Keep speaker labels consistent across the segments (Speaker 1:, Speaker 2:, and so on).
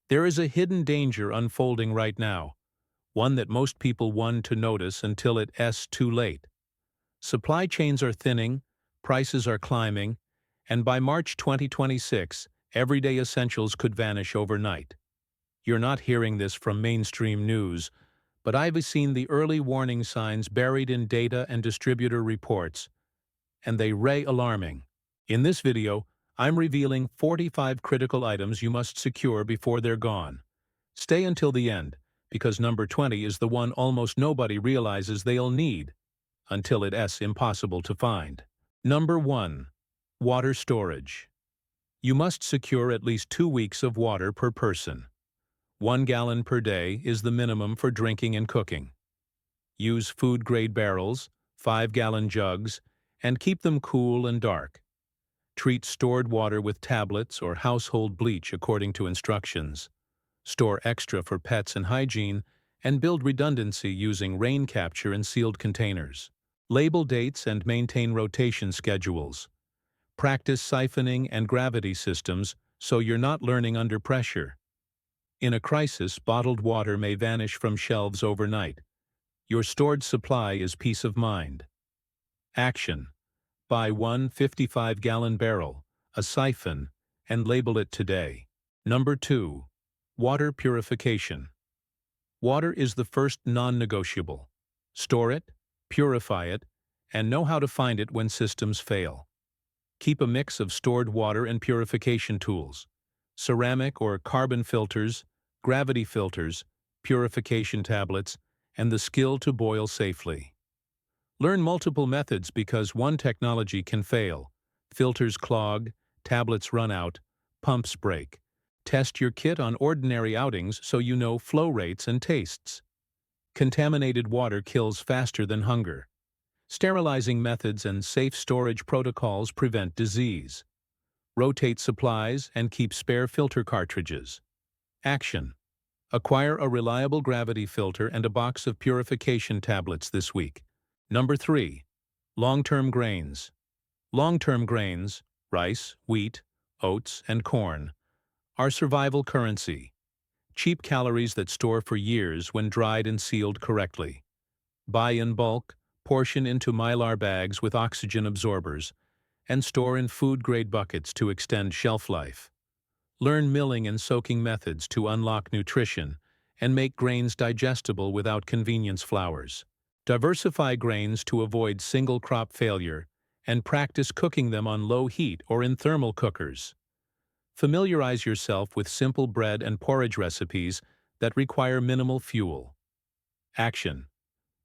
Speaker 1: There is a hidden danger unfolding right now, one that most people want to notice until it's too late. Supply chains are thinning, prices are climbing, and by March 2026, everyday essentials could vanish overnight. You're not hearing this from mainstream news, but I've seen the early warning signs buried in data and distributor reports, and they ray alarming. In this video, I'm revealing 45 critical items you must secure before they're gone. Stay until the end, because number 20 is the one almost nobody realizes they'll need, until it's impossible to find. Number 1. Water storage. You must secure at least 2 weeks of water per person. 1 gallon per day is the minimum for drinking and cooking. Use food-grade barrels, 5-gallon jugs, and keep them cool and dark. Treat stored water with tablets or household bleach according to instructions. Store extra for pets and hygiene, and build redundancy using rain capture in sealed containers. Label dates and maintain rotation schedules. Practice siphoning and gravity systems so you're not learning under pressure. In a crisis, bottled water may vanish from shelves overnight. Your stored supply is peace of mind. Action. Buy one 55-gallon barrel, a siphon, and label it today. Number 2. Water purification. Water is the first non-negotiable. Store it, purify it, and know how to find it when systems fail. Keep a mix of stored water and purification tools. Ceramic or carbon filters, gravity filters, purification tablets, and the skill to boil safely. Learn multiple methods because one technology can fail. Filters clog, tablets run out, pumps break. Test your kit on ordinary outings so you know flow rates and tastes. Contaminated water kills faster than hunger. Sterilizing methods and safe storage protocols prevent disease. Rotate supplies and keep spare filter cartridges. Action. Acquire a reliable gravity filter and a box of purification tablets this week. Number 3. Long-term grains. Long-term grains, rice, wheat, oats, and corn, are survival currency. Cheap calories that store for years when dried and sealed correctly. Buy in bulk, portion into mylar bags with oxygen absorbers, and store in food-grade buckets to extend shelf life. Learn milling and soaking methods to unlock nutrition and make grains digestible without convenience flours. Diversify grains to avoid single-crop failure, and practice cooking them on low heat or in thermal cookers. Familiarize yourself with simple bread and porridge recipes that require minimal fuel. Action.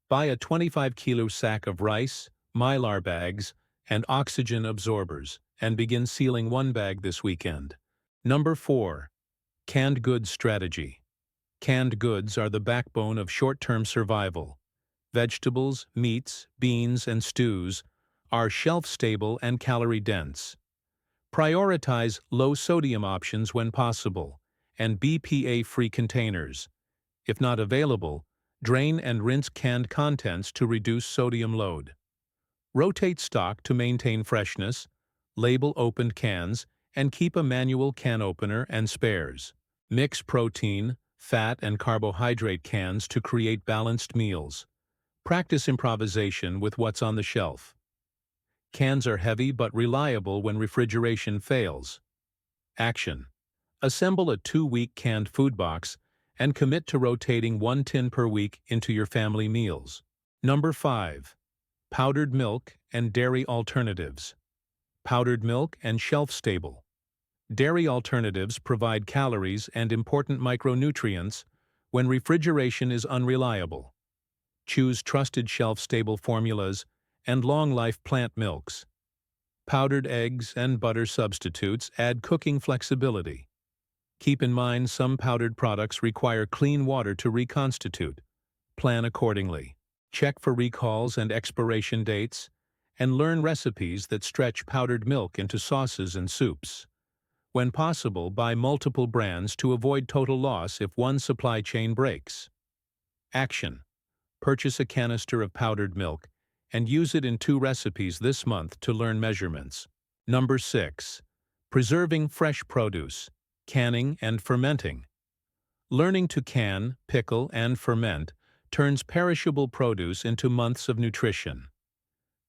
Speaker 1: Buy a 25-kilo sack of rice, mylar bags, and oxygen absorbers, and begin sealing one bag this weekend. Number 4. Canned goods strategy. Canned goods are the backbone of short-term survival. Vegetables, meats, beans, and stews are shelf-stable and calorie-dense. Prioritize low-sodium options when possible, and BPA-free containers. If not available, drain and rinse canned contents to reduce sodium load. Rotate stock to maintain freshness, label opened cans, and keep a manual can opener and spares. Mix protein, fat, and carbohydrate cans to create balanced meals. Practice improvisation with what's on the shelf. Cans are heavy but reliable when refrigeration fails. Action. Assemble a 2-week canned food box and commit to rotating 1 tin per week into your family meals. Number 5. Powdered milk and dairy alternatives. Powdered milk and shelf-stable. Dairy alternatives provide calories and important micronutrients when refrigeration is unreliable. Choose trusted shelf-stable formulas and long-life plant milks. Powdered eggs and butter substitutes add cooking flexibility. Keep in mind some powdered products require clean water to reconstitute. Plan accordingly. Check for recalls and expiration dates, and learn recipes that stretch powdered milk into sauces and soups. When possible, buy multiple brands to avoid total loss if one supply chain breaks. Action. Purchase a canister of powdered milk and use it in 2 recipes this month to learn measurements. Number 6. Preserving fresh produce, canning and fermenting. Learning to can, pickle, and ferment turns perishable produce into months of nutrition.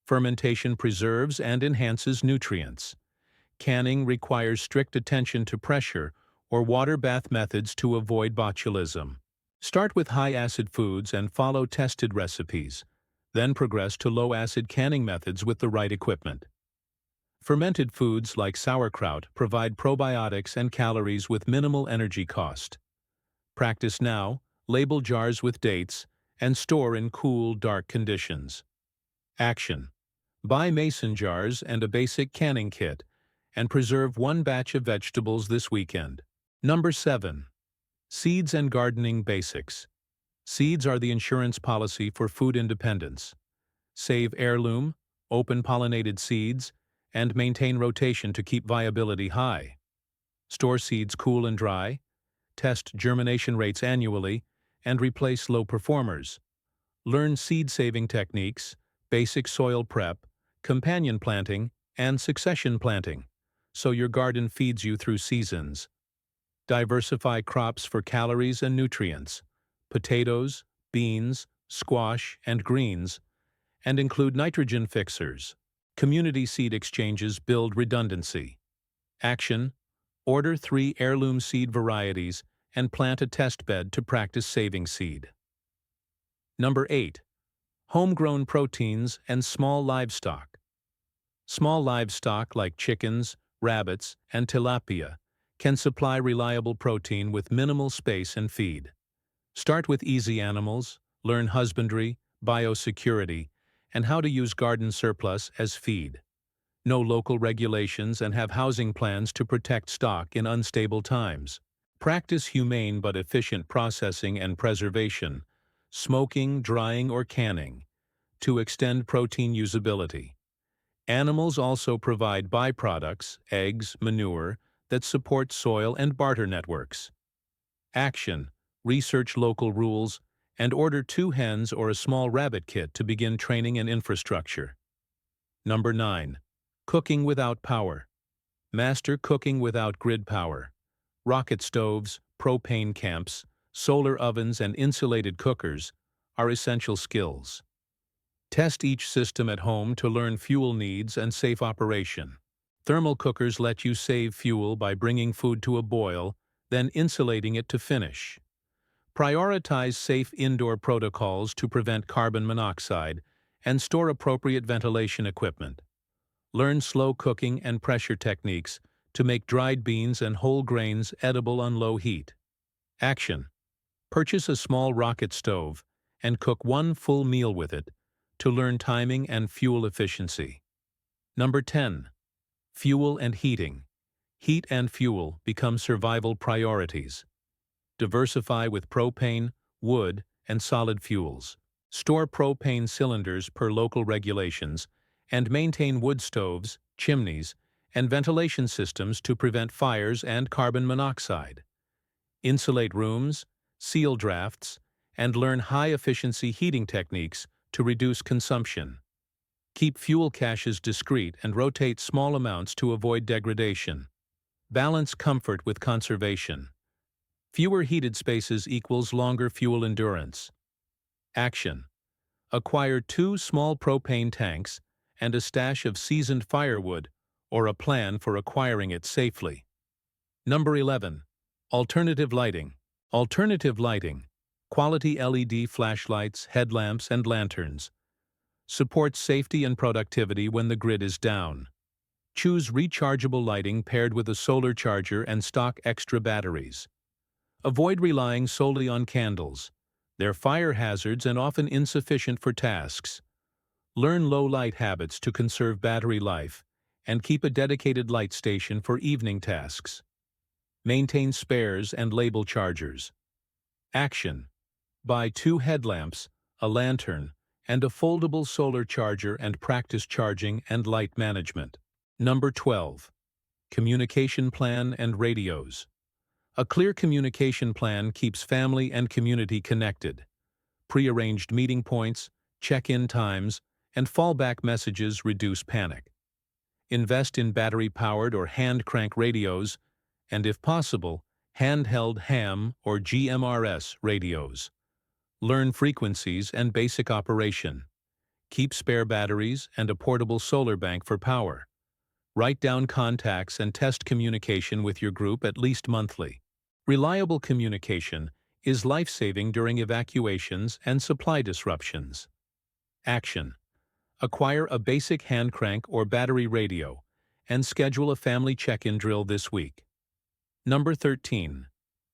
Speaker 1: Fermentation preserves and enhances nutrients. Canning requires strict attention to pressure or water bath methods to avoid botulism. Start with high-acid foods and follow tested recipes, then progress to low-acid canning methods with the right equipment. Fermented foods like sauerkraut provide probiotics and calories with minimal energy cost. Practice now, label jars with dates, and store in cool, dark conditions. Action: buy mason jars and a basic canning kit, and preserve one batch of vegetables this weekend. Number 7. Seeds and gardening basics. Seeds are the insurance policy for food independence. Save heirloom, open-pollinated seeds, and maintain rotation to keep viability high. Store seeds cool and dry, test germination rates annually, and replace low performers. Learn seed-saving techniques, basic soil prep, companion planting, and succession planting, so your garden feeds you through seasons. Diversify crops for calories and nutrients: potatoes, beans, squash, and greens, and include nitrogen fixers. Community seed exchanges build redundancy. Action: order 3 heirloom seed varieties and plant a test bed to practice saving seed. Number 8. Homegrown proteins and small livestock. Small livestock like chickens, rabbits, and tilapia can supply reliable protein with minimal space and feed. Start with easy animals, learn husbandry, biosecurity, and how to use garden surplus as feed. Know local regulations and have housing plans to protect stock in unstable times. Practice humane but efficient processing and preservation, smoking, drying, or canning, to extend protein usability. Animals also provide byproducts, eggs, manure, that support soil and barter networks. Action: research local rules and order 2 hens or a small rabbit kit to begin training and infrastructure. Number 9. Cooking without power. Master cooking without grid power. Rocket stoves, propane camps, solar ovens, and insulated cookers are essential skills. Test each system at home to learn fuel needs and safe operation. Thermal cookers let you save fuel by bringing food to a boil, then insulating it to finish. Prioritize safe indoor protocols to prevent carbon monoxide and store appropriate ventilation equipment. Learn slow cooking and pressure techniques to make dried beans and whole grains edible on low heat. Action: purchase a small rocket stove and cook 1 full meal with it to learn timing and fuel efficiency. Number 10. Fuel and heating. Heat and fuel become survival priorities. Diversify with propane, wood, and solid fuels. Store propane cylinders per local regulations and maintain wood stoves, chimneys, and ventilation systems to prevent fires and carbon monoxide. Insulate rooms, seal drafts, and learn high-efficiency heating techniques to reduce consumption. Keep fuel caches discreet and rotate small amounts to avoid degradation. Balance comfort with conservation. Fewer heated spaces equals longer fuel endurance. Action: acquire 2 small propane tanks and a stash of seasoned firewood or a plan for acquiring it safely. Number 11. Alternative lighting. Alternative lighting, quality LED flashlights, headlamps, and lanterns, supports safety and productivity when the grid is down. Choose rechargeable lighting paired with a solar charger and stock extra batteries. Avoid relying solely on candles. They're fire hazards and often insufficient for tasks. Learn low light habits to conserve battery life and keep a dedicated light station for evening tasks. Maintain spares and label chargers. Action: buy 2 headlamps, a lantern, and a foldable solar charger and practice charging and light management. Number 12. Communication plan and radios. A clear communication plan keeps family and community connected. Pre-arranged meeting points, check-in times, and fallback messages reduce panic. Invest in battery-powered or hand-crank radios, and if possible, handheld ham or GMRS radios. Learn frequencies and basic operation. Keep spare batteries and a portable solar bank for power. Write down contacts and test communication with your group at least monthly. Reliable communication is life-saving during evacuations and supply disruptions. Action. Acquire a basic hand crank or battery radio and schedule a family check-in drill this week. Number 13.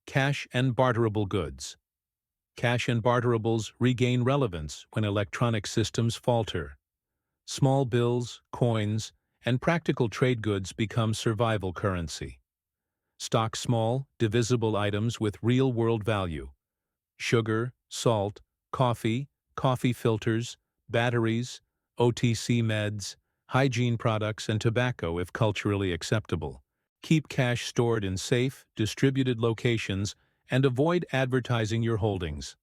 Speaker 1: Cash and barterable goods. Cash and barterables regain relevance when electronic systems falter. Small bills, coins, and practical trade goods become survival currency. Stock small, divisible items with real-world value. Sugar, salt, coffee filters, batteries, OTC meds, hygiene products, and tobacco if culturally acceptable. Keep cash stored in safe, distributed locations and avoid advertising your holdings.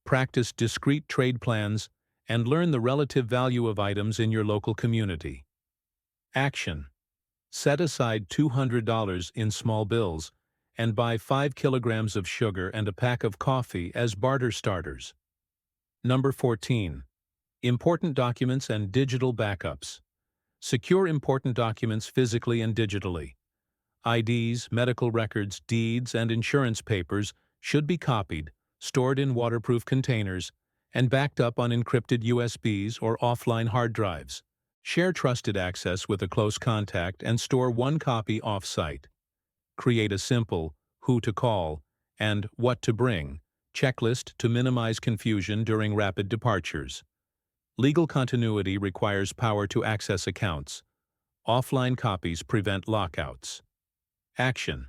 Speaker 1: Practice discrete trade plans and learn the relative value of items in your local community. Action. Set aside $200 in small bills and buy 5 kilograms of sugar and a pack of coffee as barter starters. Number 14. Important documents and digital backups. Secure important documents physically and digitally. IDs, medical records, deeds, and insurance papers should be copied, stored in waterproof containers, and backed up on encrypted USBs or offline hard drives. Share trusted access with a close contact and store one copy off-site. Create a simple who to call and what to bring checklist to minimize confusion during rapid departures. Legal continuity requires power to access accounts. Offline copies prevent lockouts. Action.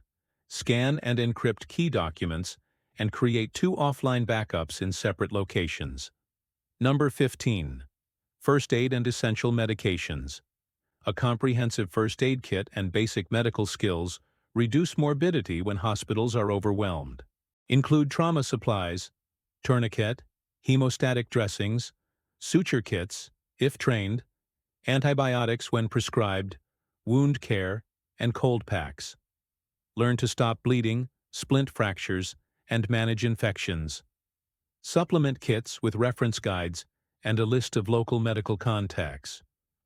Speaker 1: Scan and encrypt key documents and create 2 offline backups in separate locations. Number 15. First aid and essential medications. A comprehensive first aid kit and basic medical skills reduce morbidity when hospitals are overwhelmed. Include trauma supplies, tourniquet, hemostatic dressings, suture kits, if trained, antibiotics when prescribed, wound care, and cold packs. Learn to stop bleeding, splint fractures, and manage infections. Supplement kits with reference guides and a list of local medical contacts.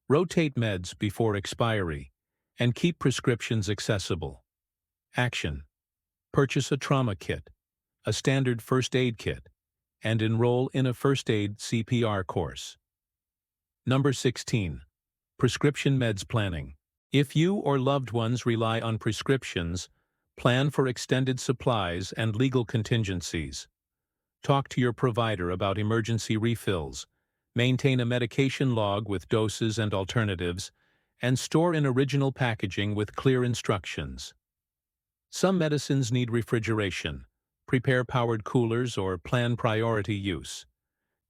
Speaker 1: Rotate meds before expiry, and keep prescriptions accessible. Action. Purchase a trauma kit, a standard first aid kit, and enroll in a first aid CPR course. Number 16. Prescription meds planning. If you or loved ones rely on prescriptions, plan for extended supplies and legal contingencies. Talk to your provider about emergency refills, maintain a medication log with doses and alternatives, and store in original packaging with clear instructions. Some medicines need refrigeration. Prepare powered coolers or plan priority use.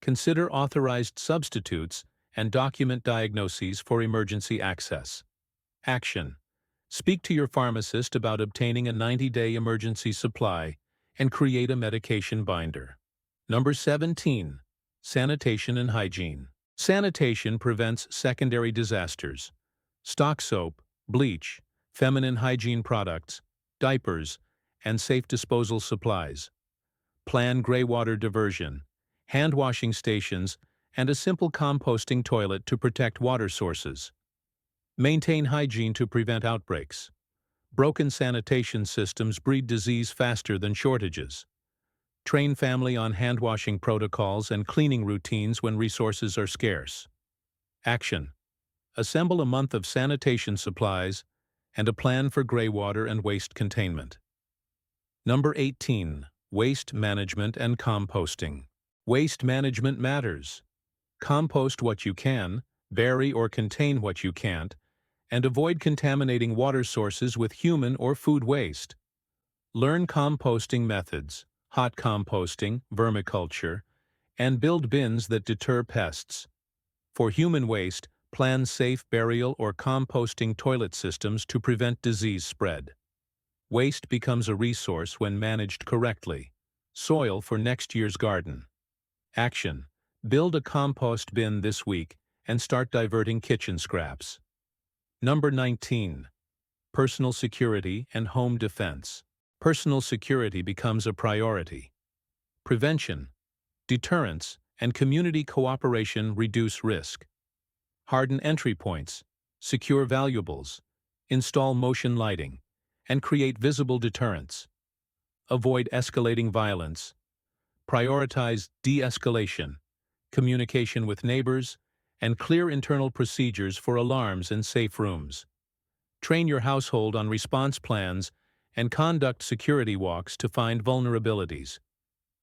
Speaker 1: Consider authorized substitutes and document diagnoses for emergency access. Action. Speak to your pharmacist about obtaining a 90-day emergency supply and create a medication binder. Number 17. Sanitation and hygiene. Sanitation prevents secondary disasters. Stock soap, bleach, feminine hygiene products, diapers, and safe disposal supplies. Plan gray water diversion, hand washing stations, and a simple composting toilet to protect water sources. Maintain hygiene to prevent outbreaks. Broken sanitation systems breed disease faster than shortages. Train family on hand-washing protocols and cleaning routines when resources are scarce. Action. Assemble a month of sanitation supplies and a plan for gray water and waste containment. Number 18. Waste management and composting. Waste management matters. Compost what you can, bury or contain what you can't, and avoid contaminating water sources with human or food waste. Learn composting methods, hot composting, vermiculture, and build bins that deter pests. For human waste, plan safe burial or composting toilet systems to prevent disease spread. Waste becomes a resource when managed correctly. Soil for next year's garden. Action. Build a compost bin this week and start diverting kitchen scraps. Number 19. Personal security and home defense. Personal security becomes a priority. Prevention, deterrence, and community cooperation reduce risk. Harden entry points, secure valuables, install motion lighting, and create visible deterrence. Avoid escalating violence. Prioritize de-escalation, communication with neighbors, and clear internal procedures for alarms in safe rooms. Train your household on response plans and conduct security walks to find vulnerabilities.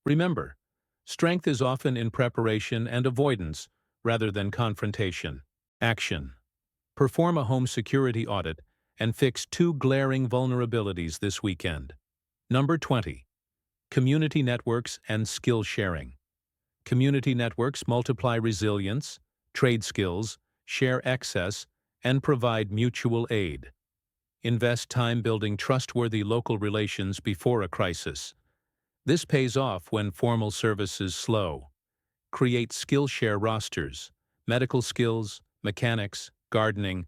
Speaker 1: Remember, strength is often in preparation and avoidance rather than confrontation. Action. Perform a home security audit and fix 2 glaring vulnerabilities this weekend. Number 20. Community networks and skill sharing. Community networks multiply resilience, trade skills, share excess, and provide mutual aid. Invest time building trustworthy local relations before a crisis. This pays off when formal services slow. Create skill-share rosters, medical skills, mechanics, gardening,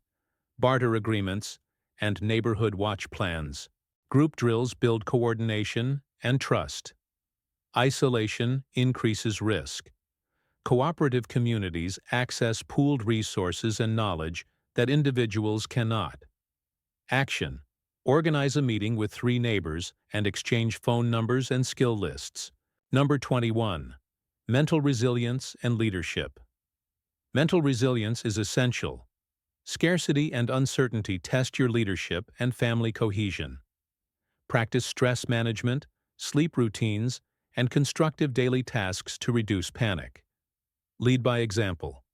Speaker 1: barter agreements, and neighborhood watch plans. Group drills build coordination and trust. Isolation increases risk. Cooperative communities access pooled resources and knowledge that individuals cannot. Action. Organize a meeting with 3 neighbors and exchange phone numbers and skill lists. Number 21. Mental resilience and leadership. Mental resilience is essential. Scarcity and uncertainty test your leadership and family cohesion. Practice stress management, sleep routines, and constructive daily tasks to reduce panic. Lead by example.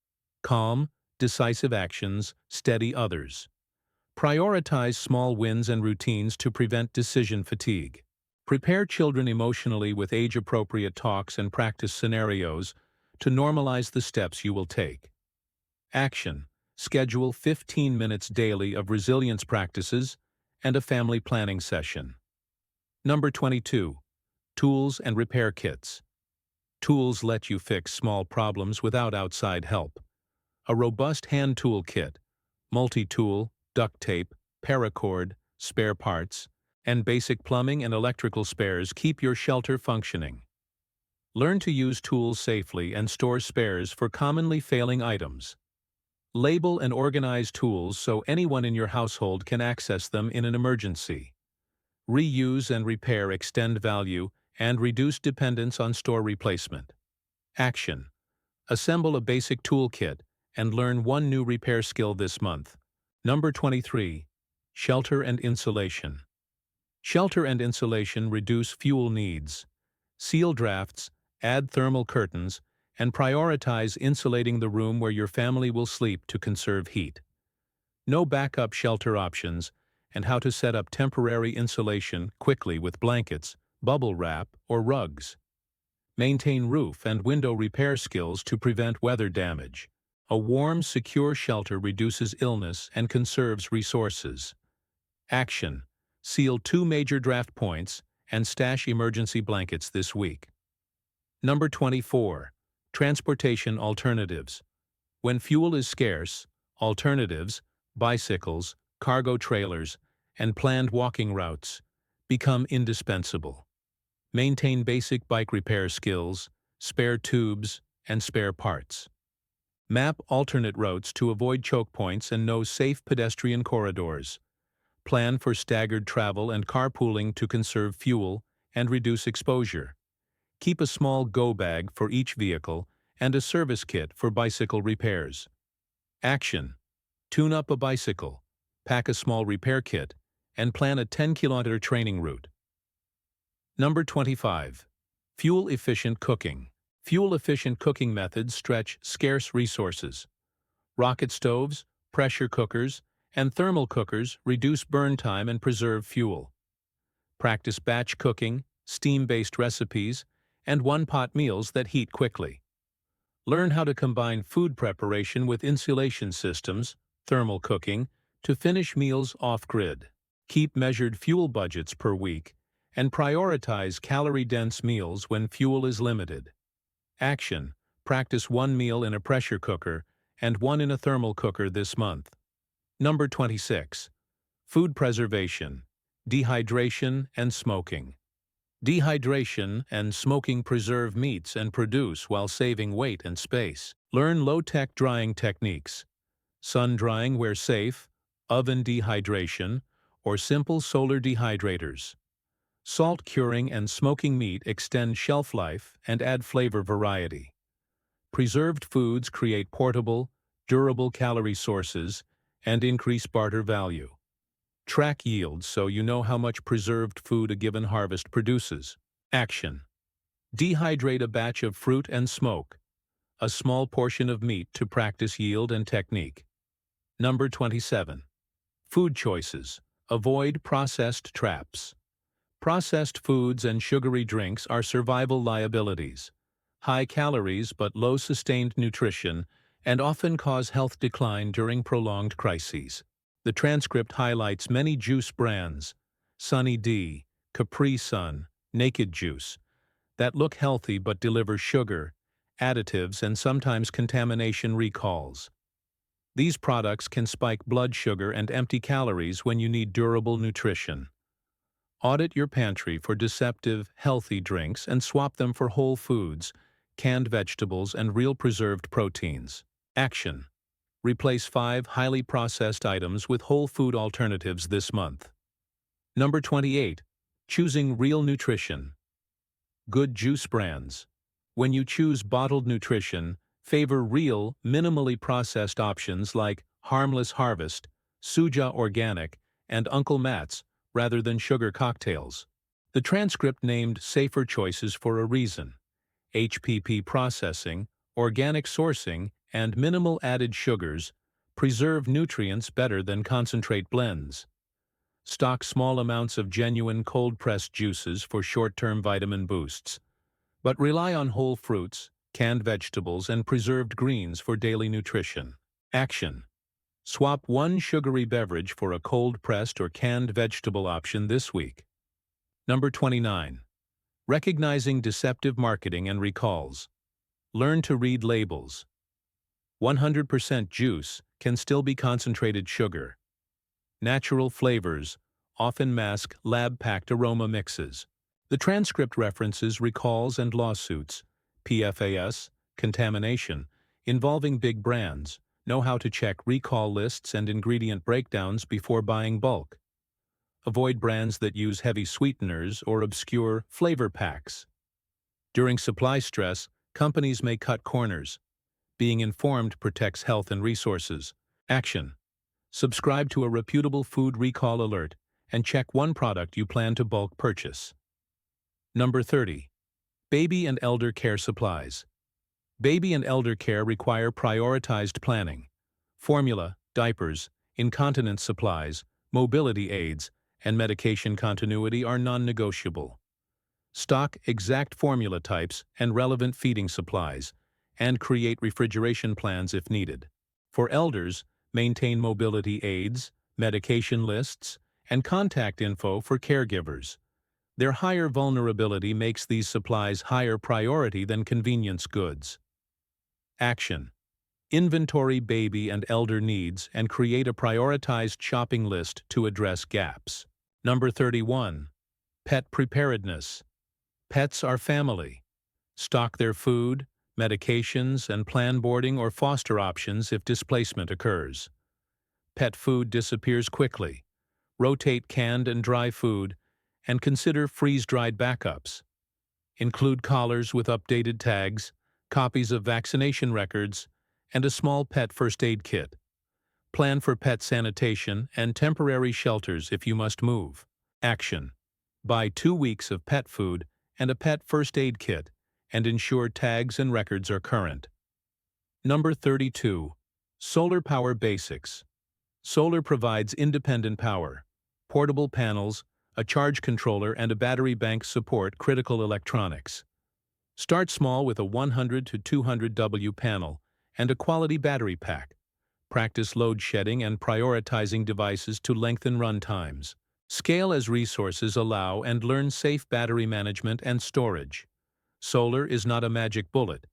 Speaker 1: Calm, decisive actions steady others. Prioritize small wins and routines to prevent decision fatigue. Prepare children emotionally with age-appropriate talks and practice scenarios to normalize the steps you will take. Action. Schedule 15 minutes daily of resilience practices and a family planning session. Number 22. Tools and repair kits. Tools let you fix small problems without outside help. A robust hand tool kit, multi-tool, duct tape, paracord, spare parts, and basic plumbing and electrical spares keep your shelter functioning. Learn to use tools safely and store spares for commonly failing items. Label and organize tools so anyone in your household can access them in an emergency. Reuse and repair extend value and reduce dependence on store replacement. Action. Assemble a basic toolkit and learn 1 new repair skill this month. Number 23. Shelter and insulation. Shelter and insulation reduce fuel needs. Seal drafts, add thermal curtains, and prioritize insulating the room where your family will sleep to conserve heat. Know backup shelter options and how to set up temporary insulation quickly with blankets, bubble wrap, or rugs. Maintain roof and window repair skills to prevent weather damage. A warm, secure shelter reduces illness and conserves resources. Action. Seal 2 major draft points and stash emergency blankets this week. Number 24. Transportation alternatives. When fuel is scarce, alternatives, bicycles, cargo trailers, and planned walking routes become indispensable. Maintain basic bike repair skills, spare tubes, and spare parts. Map alternate routes to avoid choke points and know safe pedestrian corridors. Plan for staggered travel and carpooling to conserve fuel and reduce exposure. Keep a small go bag for each vehicle and a service kit for bicycle repairs. Action. Tune up a bicycle, pack a small repair kit, and plan a 10-kilometer training route. Number 25. Fuel-efficient cooking. Fuel-efficient cooking methods stretch scarce resources. Rocket stoves, pressure cookers, and thermal cookers reduce burn time and preserve fuel. Practice batch cooking, steam-based recipes, and one-pot meals that heat quickly. Learn how to combine food preparation with insulation systems, thermal cooking, to finish meals off-grid. Keep measured fuel budgets per week and prioritize calorie-dense meals when fuel is limited. Action. Practice 1 meal in a pressure cooker and 1 in a thermal cooker this month. Number 26. Food preservation. Dehydration and smoking. Dehydration and smoking preserve meats and produce while saving weight and space. Learn low-tech drying techniques. Sun drying where safe, oven dehydration, or simple solar dehydrators. Salt curing and smoking meat extend shelf life and add flavor variety. Preserved foods create portable, durable calorie sources and increase barter value. Track yields so you know how much preserved food a given harvest produces. Action. Dehydrate a batch of fruit and smoke a small portion of meat to practice yield and technique. Number 27. Food choices. Avoid processed traps. Processed foods and sugary drinks are survival liabilities. High calories but low sustained nutrition and often cause health decline during prolonged crises. The transcript highlights many juice brands, Sunny D, Capri Sun, Naked Juice, that look healthy but deliver sugar, additives, and sometimes contamination recalls. These products can spike blood sugar and empty calories when you need durable nutrition. Audit your pantry for deceptive, healthy drinks and swap them for whole foods, canned vegetables, and real preserved proteins. Action. Replace 5 highly processed items with whole food alternatives this month. Number 28. Choosing real nutrition. Good juice brands. When you choose bottled nutrition, favor real, minimally processed options like Harmless Harvest, Suja Organic, and Uncle Matt's, rather than sugar cocktails. The transcript named safer choices for a reason. HPP processing, organic sourcing, and minimal added sugars preserve nutrients better than concentrate blends. Stock small amounts of genuine cold-pressed juices for short-term vitamin boosts, but rely on whole fruits, canned vegetables, and preserved greens for daily nutrition. Action. Swap one sugary beverage for a cold-pressed or canned vegetable option this week. Number 29. Recognizing deceptive marketing and recalls. Learn to read labels. 100% juice can still be concentrated sugar. Natural flavors often mask lab-packed aroma mixes. The transcript references recalls and lawsuits, PFAS, contamination, involving big brands. Know how to check recall lists and ingredient breakdowns before buying bulk. Avoid brands that use heavy sweeteners or obscure flavor packs. During supply stress, companies may cut corners. Being informed protects health and resources. Action. Subscribe to a reputable food recall alert and check one product you plan to bulk purchase. Number 30. Baby and elder care supplies. Baby and elder care require prioritized planning. Formula, diapers, incontinence supplies, mobility aids, and medication continuity are non-negotiable. Stock exact formula types and relevant feeding supplies, and create refrigeration plans if needed. For elders, maintain mobility aids, medication lists, and contact info for caregivers. Their higher vulnerability makes these supplies higher priority than convenience goods. Action. Inventory baby and elder needs and create a prioritized shopping list to address gaps. Number 31. Pet preparedness. Pets are family. Stock their food, medications, and plan boarding or foster options if displacement occurs. Pet food disappears quickly. Rotate canned and dry food, and consider freeze-dried backups. Include collars with updated tags, copies of vaccination records, and a small pet first aid kit. Plan for pet sanitation and temporary shelters if you must move. Action. Buy 2 weeks of pet food and a pet first aid kit, and ensure tags and records are current. Number 32. Solar power basics. Solar provides independent power. Portable panels, a charge controller, and a battery bank support critical electronics. Start small with a 100 to 200 W panel and a quality battery pack. Practice load shedding and prioritizing devices to lengthen run times. Scale as resources allow and learn safe battery management and storage. Solar is not a magic bullet,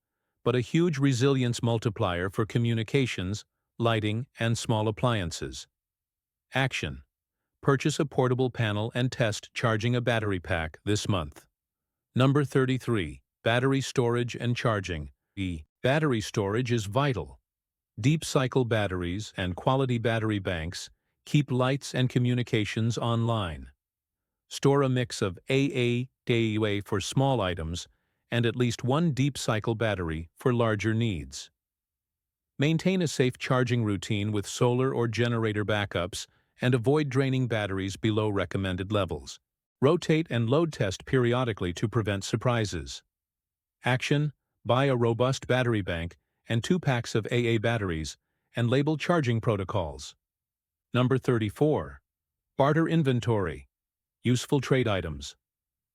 Speaker 1: but a huge resilience multiplier for communications, lighting, and small appliances. Action. Purchase a portable panel and test charging a battery pack this month. Number 33. Battery storage and charging. Battery storage is vital. Deep cycle batteries and quality battery banks keep lights and communications online. Store a mix of AA for small items and at least one deep cycle battery for larger needs. Maintain a safe charging routine with solar or generator backups and avoid draining batteries below recommended levels. Rotate and load test periodically to prevent surprises. Action: buy a robust battery bank and 2 packs of AA batteries and label charging protocols. Number 34. Barter inventory. Useful trade items.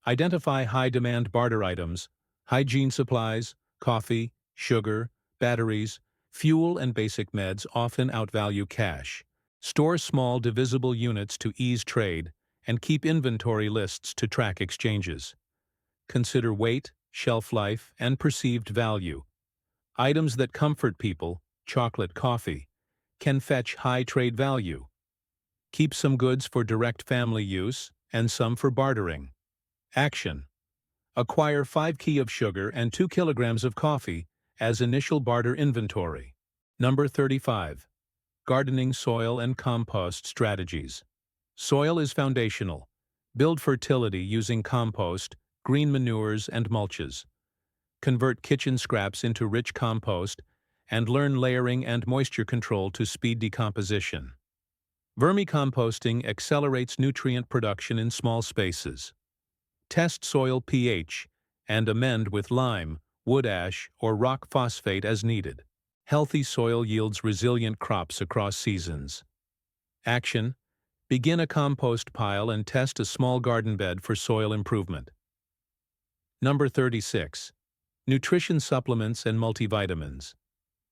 Speaker 1: Identify high-demand barter items, hygiene supplies, coffee, sugar, batteries, fuel and basic meds often outvalue cash. Store small divisible units to ease trade and keep inventory lists to track exchanges. Consider weight, shelf life, and perceived value. Items that comfort people, chocolate coffee, can fetch high trade value. Keep some goods for direct family use and some for bartering. Action: acquire 5 kg of sugar and 2 kilograms of coffee as initial barter inventory. Number 35. Gardening soil and compost strategies. Soil is foundational. Build fertility using compost, green manures, and mulches. Convert kitchen scraps into rich compost and learn layering and moisture control to speed decomposition. Vermicomposting accelerates nutrient production in small spaces. Test soil pH and amend with lime, wood ash, or rock phosphate as needed. Healthy soil yields resilient crops across seasons. Action: begin a compost pile and test a small garden bed for soil improvement. Number 36. Nutrition supplements and multivitamins.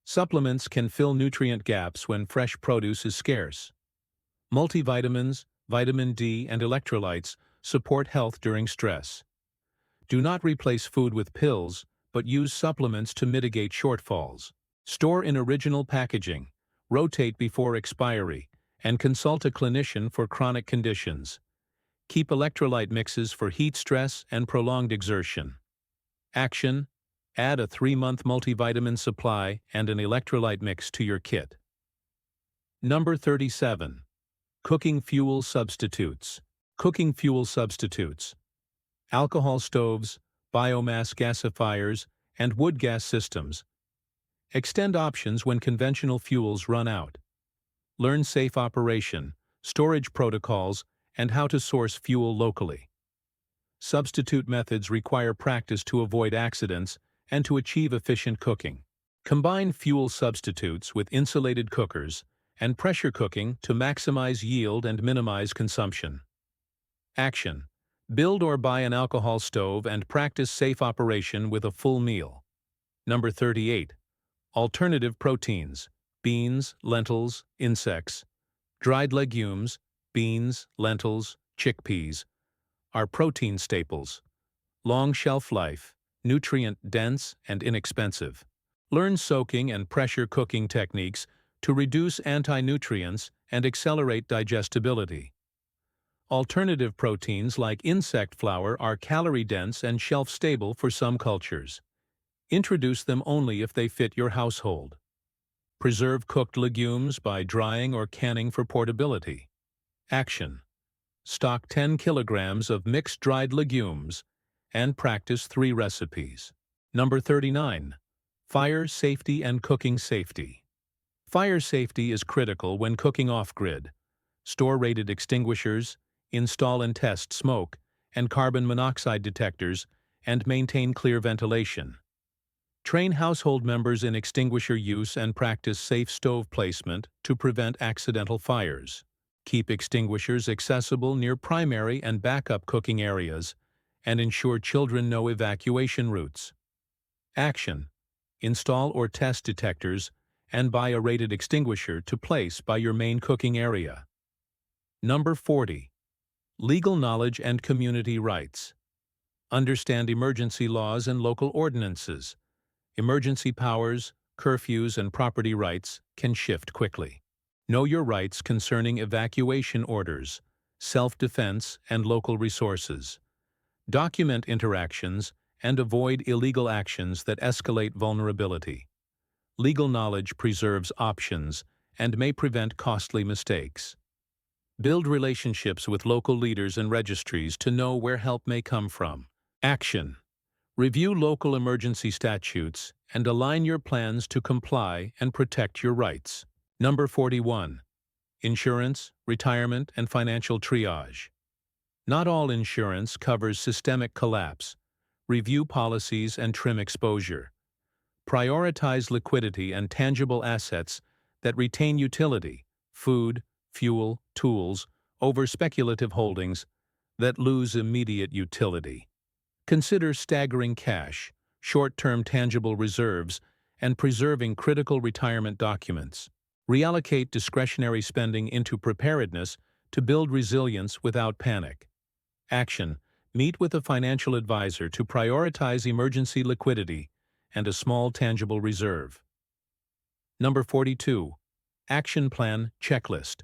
Speaker 1: Supplements can fill nutrient gaps when fresh produce is scarce. Multivitamins, vitamin D, and electrolytes support health during stress. Do not replace food with pills, but use supplements to mitigate shortfalls. Store in original packaging, rotate before expiry, and consult a clinician for chronic conditions. Keep electrolyte mixes for heat stress and prolonged exertion. Action: add a 3-month multivitamin supply and an electrolyte mix to your kit. Number 37. Cooking fuel substitutes. Cooking fuel substitutes. Alcohol stoves, biomass gasifiers, and wood gas systems. Extend options when conventional fuels run out. Learn safe operation, storage protocols, and how to source fuel locally. Substitute methods require practice to avoid accidents and to achieve efficient cooking. Combine fuel substitutes with insulated cookers and pressure cooking to maximize yield and minimize consumption. Action: build or buy an alcohol stove and practice safe operation with a full meal. Number 38. Alternative proteins. Beans, lentils, insects. Dried legumes, beans, lentils, chickpeas, are protein staples. Long shelf life, nutrient-dense, and inexpensive. Learn soaking and pressure cooking techniques to reduce anti-nutrients and accelerate digestibility. Alternative proteins like insect flour are calorie-dense and shelf-stable for some cultures. Introduce them only if they fit your household. Preserve cooked legumes by drying or canning for portability. Action: stock 10 kilograms of mixed dried legumes and practice 3 recipes. Number 39. Fire safety and cooking safety. Fire safety is critical when cooking off-grid. Store rated extinguishers, install and test smoke and carbon monoxide detectors, and maintain clear ventilation. Train household members in extinguisher use and practice safe stove placement to prevent accidental fires. Keep extinguishers accessible near primary and backup cooking areas, and ensure children know evacuation routes. Action: install or test detectors and buy a rated extinguisher to place by your main cooking area. Number 40. Legal knowledge and community rights. Understand emergency laws and local ordinances. Emergency powers, curfews, and property rights can shift quickly. Know your rights concerning evacuation orders, self-defense, and local resources. Document interactions and avoid illegal actions that escalate vulnerability. Legal knowledge preserves options and may prevent costly mistakes. Build relationships with local leaders and registries to know where help may come from. Action. Review local emergency statutes and align your plans to comply and protect your rights. Number 41. Insurance, retirement, and financial triage. Not all insurance covers systemic collapse. Review policies and trim exposure. Prioritize liquidity and tangible assets that retain utility, food, fuel, tools, over speculative holdings that lose immediate utility. Consider staggering cash, short-term tangible reserves, and preserving critical retirement documents. Reallocate discretionary spending into preparedness to build resilience without panic. Action. Meet with a financial advisor to prioritize emergency liquidity and a small tangible reserve. Number 42. Action Plan Checklist.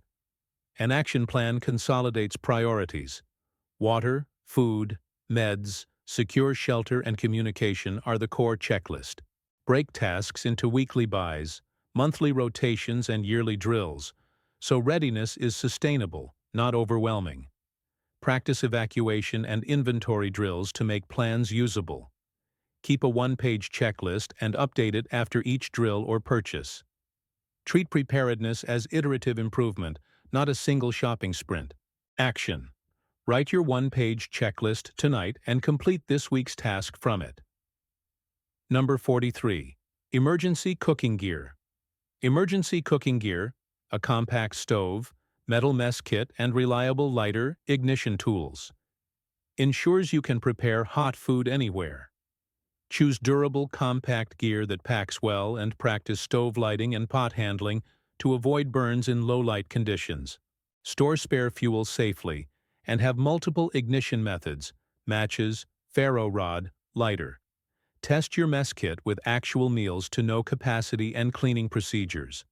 Speaker 1: An action plan consolidates priorities. Water, food, meds, secure shelter, and communication are the core checklist. Break tasks into weekly buys, monthly rotations, and yearly drills, so readiness is sustainable, not overwhelming. Practice evacuation and inventory drills to make plans usable. Keep a one-page checklist and update it after each drill or purchase. Treat preparedness as iterative improvement, not a single shopping sprint. Action. Write your one-page checklist tonight and complete this week's task from it. Number 43. Emergency cooking gear. Emergency cooking gear, a compact stove, metal mess kit, and reliable lighter, ignition tools. Ensures you can prepare hot food anywhere. Choose durable, compact gear that packs well and practice stove lighting and pot handling to avoid burns in low-light conditions. Store spare fuel safely and have multiple ignition methods, matches, ferro rod, lighter. Test your mess kit with actual meals to know capacity and cleaning procedures.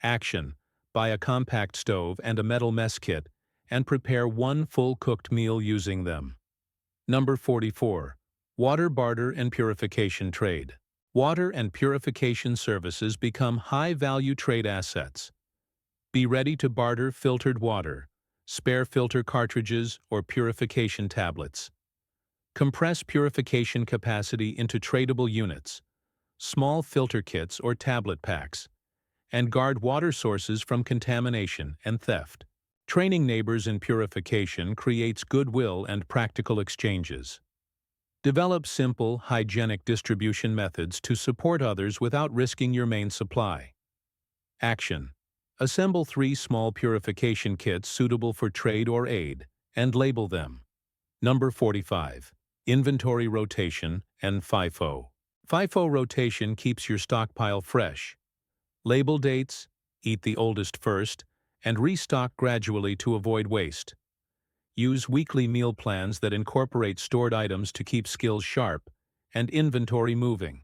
Speaker 1: Action. Buy a compact stove and a metal mess kit and prepare one full cooked meal using them. Number 44. Water barter and purification trade. Water and purification services become high-value trade assets. Be ready to barter filtered water, spare filter cartridges, or purification tablets. Compress purification capacity into tradable units, small filter kits or tablet packs, and guard water sources from contamination and theft. Training neighbors in purification creates goodwill and practical exchanges. Develop simple, hygienic distribution methods to support others without risking your main supply. Action. Assemble 3 small purification kits suitable for trade or aid, and label them. Number 45. Inventory rotation and FIFO. FIFO rotation keeps your stockpile fresh. Label dates, eat the oldest first, and restock gradually to avoid waste. Use weekly meal plans that incorporate stored items to keep skills sharp and inventory moving.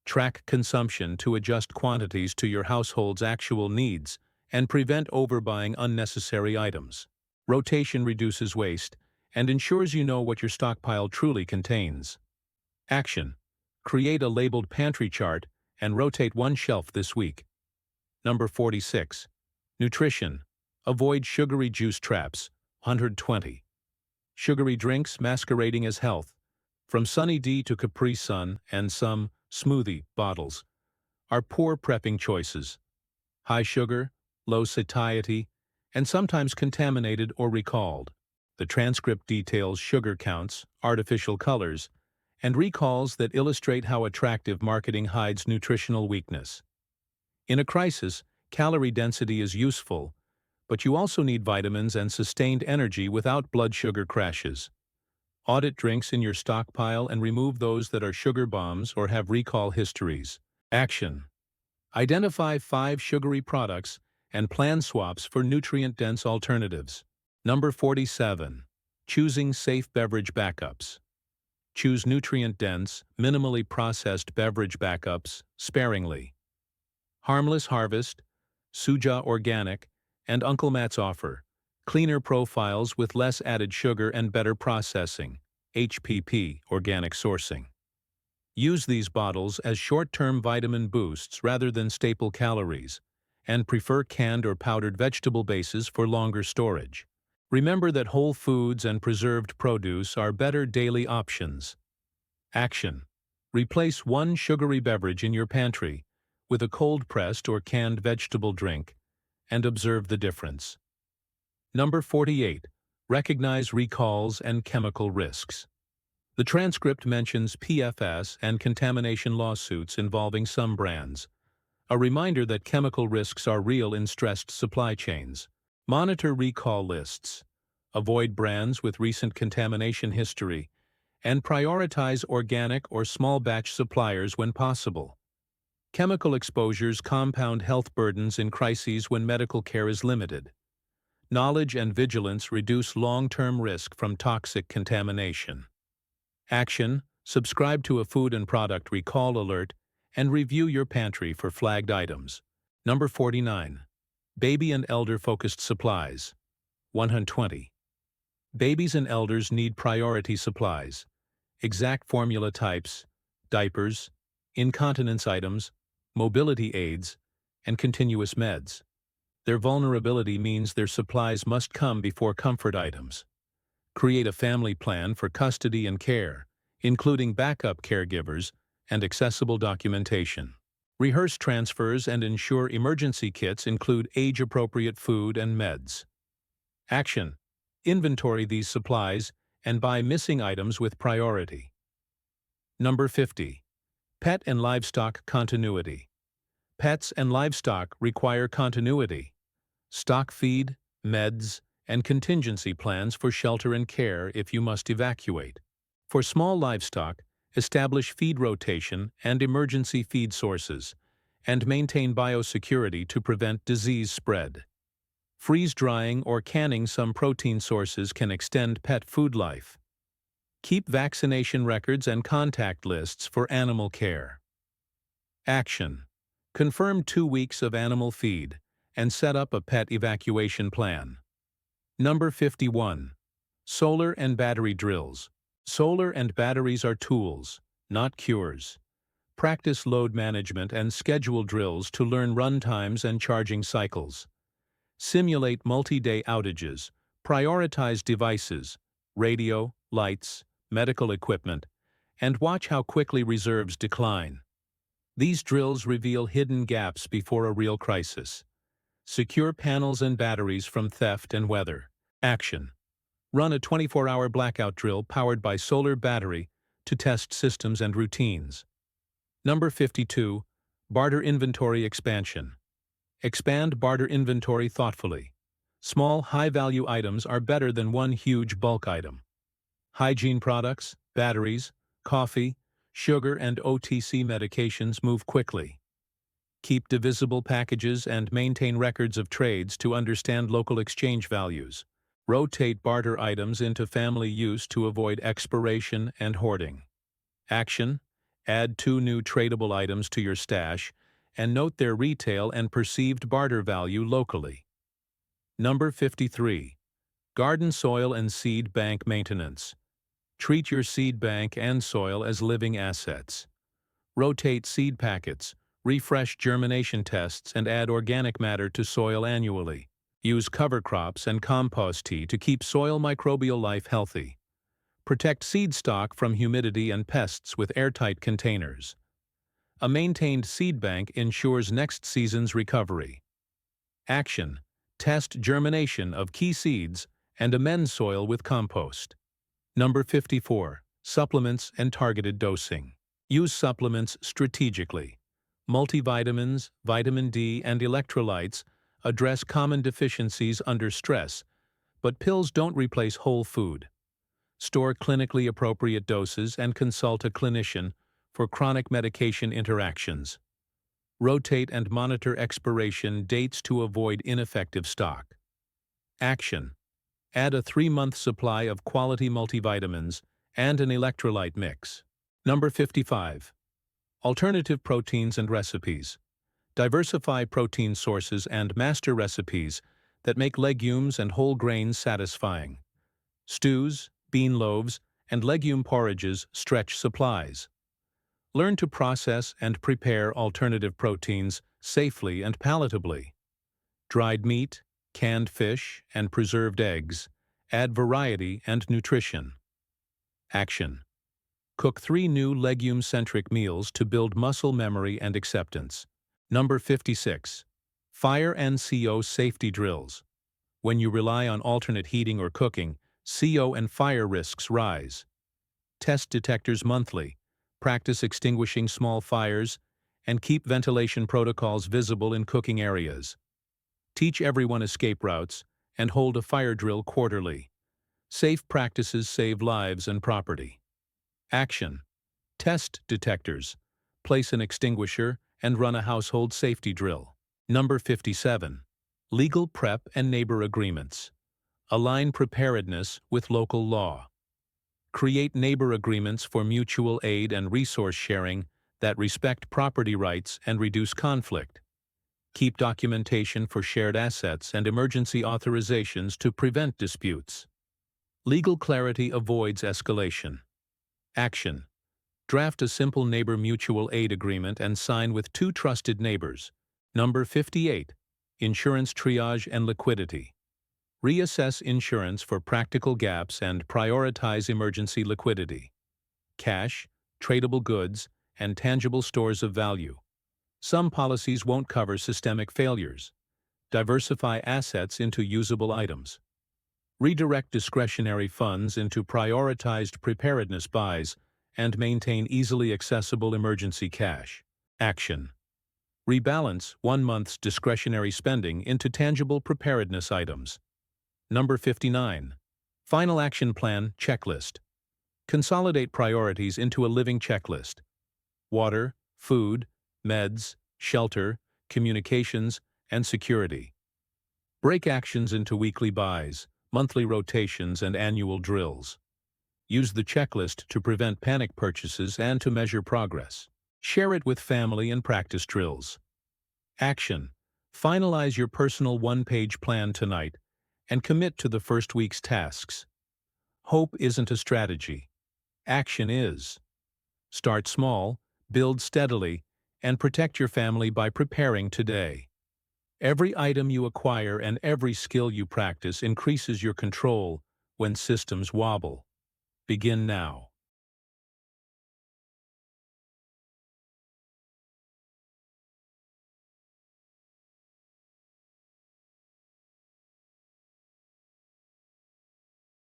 Speaker 1: Track consumption to adjust quantities to your household's actual needs and prevent overbuying unnecessary items. Rotation reduces waste and ensures you know what your stockpile truly contains. Action. Create a labeled pantry chart and rotate one shelf this week. Number 46. Nutrition. Avoid sugary juice traps. 120. Sugary drinks masquerading as health, from Sunny D to Capri Sun and some smoothie bottles, are poor prepping choices. High sugar, low satiety, and sometimes contaminated or recalled. The transcript details sugar counts, artificial colors, and recalls that illustrate how attractive marketing hides nutritional weakness. In a crisis, calorie density is useful, but you also need vitamins and sustained energy without blood sugar crashes. Audit drinks in your stockpile and remove those that are sugar bombs or have recall histories. Action. Identify 5 sugary products and plan swaps for nutrient-dense alternatives. Number 47. Choosing safe beverage backups. Choose nutrient-dense, minimally processed beverage backups sparingly. Harmless Harvest, Suja Organic, and Uncle Matt's Offer cleaner profiles with less added sugar and better processing, HPP, organic sourcing. Use these bottles as short-term vitamin boosts rather than staple calories, and prefer canned or powdered vegetable bases for longer storage. Remember that whole foods and preserved produce are better daily options. Action: replace one sugary beverage in your pantry with a cold-pressed or canned vegetable drink, and observe the difference. Number 48. Recognize recalls and chemical risks. The transcript mentions PFS and contamination lawsuits involving some brands, a reminder that chemical risks are real in stressed supply chains. Monitor recall lists, avoid brands with recent contamination history, and prioritize organic or small-batch suppliers when possible. Chemical exposures compound health burdens in crises when medical care is limited. Knowledge and vigilance reduce long-term risk from toxic contamination. Action: subscribe to a food and product recall alert and review your pantry for flagged items. Number 49. Baby and elder-focused supplies. 120. Babies and elders need priority supplies, exact formula types, diapers, incontinence items, mobility aids, and continuous meds. Their vulnerability means their supplies must come before comfort items. Create a family plan for custody and care, including backup caregivers and accessible documentation. Rehearse transfers and ensure emergency kits include age-appropriate food and meds. Action: inventory these supplies and buy missing items with priority. Number 50. Pet and livestock continuity. Pets and livestock require continuity. Stock feed, meds, and contingency plans for shelter and care if you must evacuate. For small livestock, establish feed rotation and emergency feed sources, and maintain biosecurity to prevent disease spread. Freeze-drying or canning some protein sources can extend pet food life. Keep vaccination records and contact lists for animal care. Action: confirm 2 weeks of animal feed and set up a pet evacuation plan. Number 51. Solar and battery drills. Solar and batteries are tools, not cures. Practice load management and schedule drills to learn run times and charging cycles. Simulate multi-day outages, prioritize devices, radio, lights, medical equipment, and watch how quickly reserves decline. These drills reveal hidden gaps before a real crisis. Secure panels and batteries from theft and weather. Action: run a 24-hour blackout drill powered by solar battery to test systems and routines. Number 52. Barter inventory expansion. Expand barter inventory thoughtfully. Small, high-value items are better than one huge bulk item. Hygiene products, batteries, coffee, sugar, and OTC medications move quickly. Keep divisible packages and maintain records of trades to understand local exchange values. Rotate barter items into family use to avoid expiration and hoarding. Action: add 2 new tradable items to your stash and note their retail and perceived barter value locally. Number 53. Garden soil and seed bank maintenance. Treat your seed bank and soil as living assets. Rotate seed packets, refresh germination tests, and add organic matter to soil annually. Use cover crops and compost tea to keep soil microbial life healthy. Protect seed stock from humidity and pests with airtight containers. A maintained seed bank ensures next season's recovery. Action: test germination of key seeds and amend soil with compost. Number 54. Supplements and targeted dosing. Use supplements strategically. Multivitamins, vitamin D, and electrolytes address common deficiencies under stress, but pills don't replace whole food. Store clinically appropriate doses and consult a clinician for chronic medication interactions. Rotate and monitor expiration dates to avoid ineffective stock. Action: add a 3-month supply of quality multivitamins and an electrolyte mix. Number 55. Alternative proteins and recipes. Diversify protein sources and master recipes that make legumes and whole grains satisfying. Stews, bean loaves, and legume porridges stretch supplies. Learn to process and prepare alternative proteins safely and palatably. Dried meat, canned fish, and preserved eggs add variety and nutrition. Action. Cook 3 new legume-centric meals to build muscle memory and acceptance. Number 56. Fire and CO safety drills. When you rely on alternate heating or cooking, CO and fire risks rise. Test detectors monthly, practice extinguishing small fires, and keep ventilation protocols visible in cooking areas. Teach everyone escape routes and hold a fire drill quarterly. Safe practices save lives and property. Action. Test detectors. Place an extinguisher and run a household safety drill. Number 57. Legal prep and neighbor agreements. Align preparedness with local law. Create neighbor agreements for mutual aid and resource sharing that respect property rights and reduce conflict. Keep documentation for shared assets and emergency authorizations to prevent disputes. Legal clarity avoids escalation. Action. Draft a simple neighbor mutual aid agreement and sign with 2 trusted neighbors. Number 58. Insurance triage and liquidity. Reassess insurance for practical gaps and prioritize emergency liquidity. Cash, tradable goods, and tangible stores of value. Some policies won't cover systemic failures. Diversify assets into usable items. Redirect discretionary funds into prioritized preparedness buys and maintain easily accessible emergency cash. Action. Rebalance 1 month's discretionary spending into tangible preparedness items. Number 59. Final Action Plan Checklist. Consolidate priorities into a living checklist. Water, food, meds, shelter, communications, and security. Break actions into weekly buys, monthly rotations, and annual drills. Use the checklist to prevent panic purchases and to measure progress. Share it with family and practice drills. Action. Finalize your personal 1-page plan tonight and commit to the first week's tasks. Hope isn't a strategy. Action is. Start small, build steadily, and protect your family by preparing today. Every item you acquire and every skill you practice increases your control when systems wobble. Begin now.